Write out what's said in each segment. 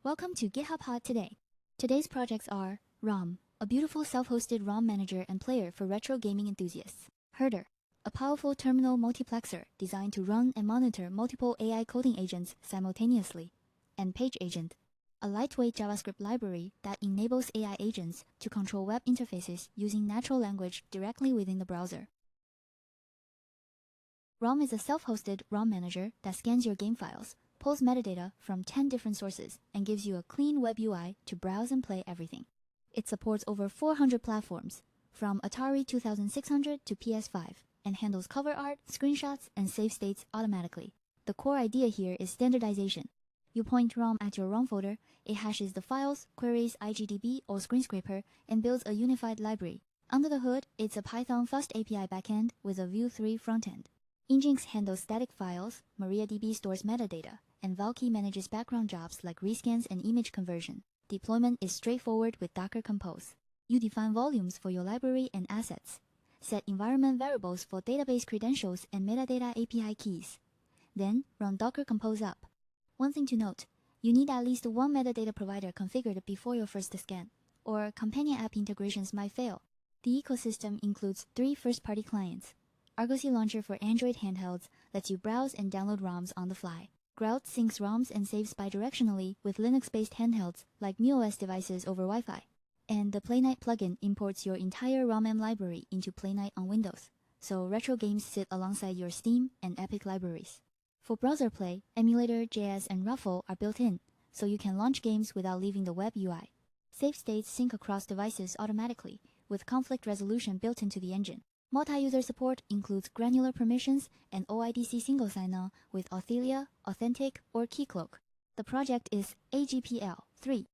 Welcome to GitHub Hot today. Today's projects are RomM, a beautiful self-hosted ROM manager and player for retro gaming enthusiasts. herdr, a powerful terminal multiplexer designed to run and monitor multiple AI coding agents simultaneously. And Page Agent, a lightweight JavaScript library that enables AI agents to control web interfaces using natural language directly within the browser. RomM is a self-hosted ROM manager that scans your game files, pulls metadata from 10 different sources, and gives you a clean web UI to browse and play everything. It supports over 400 platforms, from Atari 2600 to PS5, and handles cover art, screenshots, and save states automatically. The core idea here is standardization. You point RomM at your ROM folder, it hashes the files, queries IGDB or screenscraper, and builds a unified library. Under the hood, it's a Python Fast API backend with a Vue 3 frontend. Nginx handles static files, MariaDB stores metadata, and Valkey manages background jobs like rescans and image conversion. Deployment is straightforward with Docker Compose. You define volumes for your library and assets. Set environment variables for database credentials and metadata API keys. Then run Docker Compose up. One thing to note, you need at least one metadata provider configured before your first scan, or companion app integrations might fail. The ecosystem includes 3 first-party clients. Argosy Launcher for Android handhelds lets you browse and download ROMs on the fly. Grout syncs ROMs and saves bidirectionally with Linux-based handhelds like MuOS devices over Wi-Fi. And the Playnite plugin imports your entire RomM library into Playnite on Windows, so retro games sit alongside your Steam and Epic libraries. For browser play, Emulator, JS, and Ruffle are built in, so you can launch games without leaving the web UI. Save states sync across devices automatically, with conflict resolution built into the engine. Multi-user support includes granular permissions and OIDC single sign-on with Authelia, Authentic, or Keycloak. The project is AGPL 3.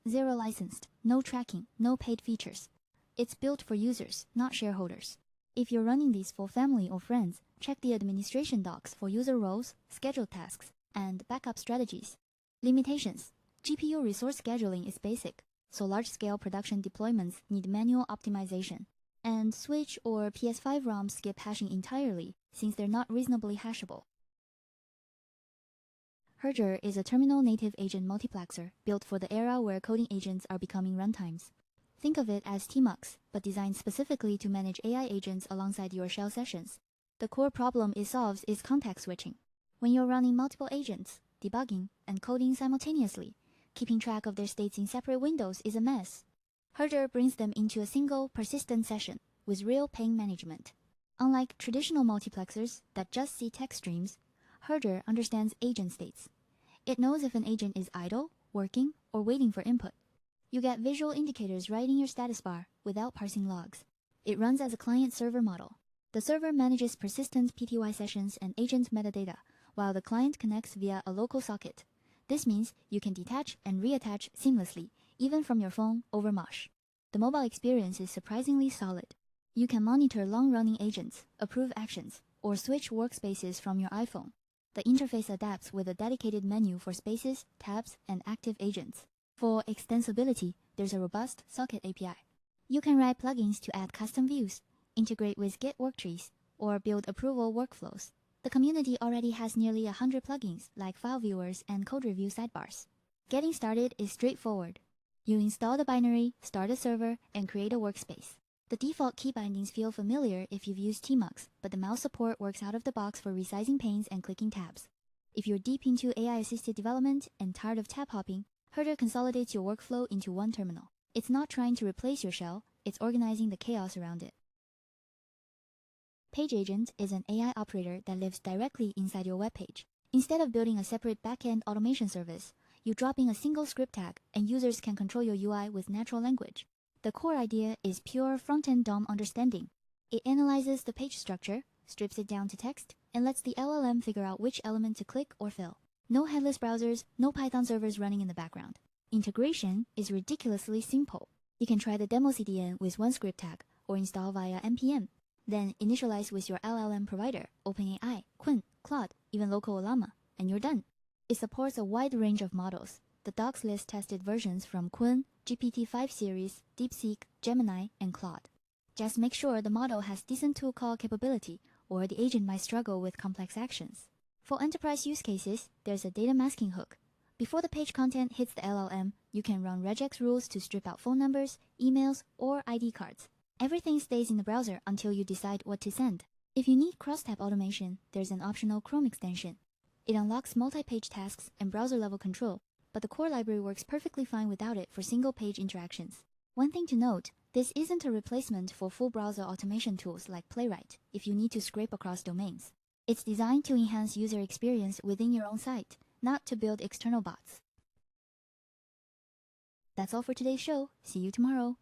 0 licensed, no tracking, no paid features. It's built for users, not shareholders. If you're running these for family or friends, check the administration docs for user roles, scheduled tasks, and backup strategies. Limitations: GPU resource scheduling is basic, so large-scale production deployments need manual optimization. And Switch or PS5 ROMs skip hashing entirely since they're not reasonably hashable. herdr is a terminal native agent multiplexer built for the era where coding agents are becoming runtimes. Think of it as tmux, but designed specifically to manage AI agents alongside your shell sessions. The core problem it solves is context switching. When you're running multiple agents, debugging, and coding simultaneously, keeping track of their states in separate windows is a mess. herdr brings them into a single, persistent session with real pain management. Unlike traditional multiplexers that just see text streams, herdr understands agent states. It knows if an agent is idle, working, or waiting for input. You get visual indicators right in your status bar without parsing logs. It runs as a client-server model. The server manages persistent PTY sessions and agent metadata, while the client connects via a local socket. This means you can detach and reattach seamlessly, even from your phone over Mosh. The mobile experience is surprisingly solid. You can monitor long-running agents, approve actions, or switch workspaces from your iPhone. The interface adapts with a dedicated menu for spaces, tabs, and active agents. For extensibility, there's a robust socket API. You can write plugins to add custom views, integrate with Git worktrees, or build approval workflows. The community already has nearly 100 plugins like file viewers and code review sidebars. Getting started is straightforward. You install the binary, start a server, and create a workspace. The default key bindings feel familiar if you've used tmux, but the mouse support works out of the box for resizing panes and clicking tabs. If you're deep into AI-assisted development and tired of tab hopping, herdr consolidates your workflow into one terminal. It's not trying to replace your shell, it's organizing the chaos around it. Page Agent is an AI operator that lives directly inside your webpage. Instead of building a separate backend automation service, you drop in a single script tag and users can control your UI with natural language. The core idea is pure front-end DOM understanding. It analyzes the page structure, strips it down to text, and lets the LLM figure out which element to click or fill. No headless browsers, no Python servers running in the background. Integration is ridiculously simple. You can try the demo CDN with one script tag or install via npm. Then initialize with your LLM provider, OpenAI, Qwen, Claude, even local Llama, and you're done. It supports a wide range of models. The docs list tested versions from Qwen, GPT-5 series, DeepSeek, Gemini, and Claude. Just make sure the model has decent tool call capability, or the agent might struggle with complex actions. For enterprise use cases, there's a data masking hook, Before the page content hits the LLM, you can run regex rules to strip out phone numbers, emails, or ID cards. Everything stays in the browser until you decide what to send. If you need cross-tab automation, there's an optional Chrome extension. It unlocks multi-page tasks and browser-level control, but the core library works perfectly fine without it for single-page interactions. One thing to note, this isn't a replacement for full browser automation tools like Playwright if you need to scrape across domains. It's designed to enhance user experience within your own site, not to build external bots. That's all for today's show. See you tomorrow.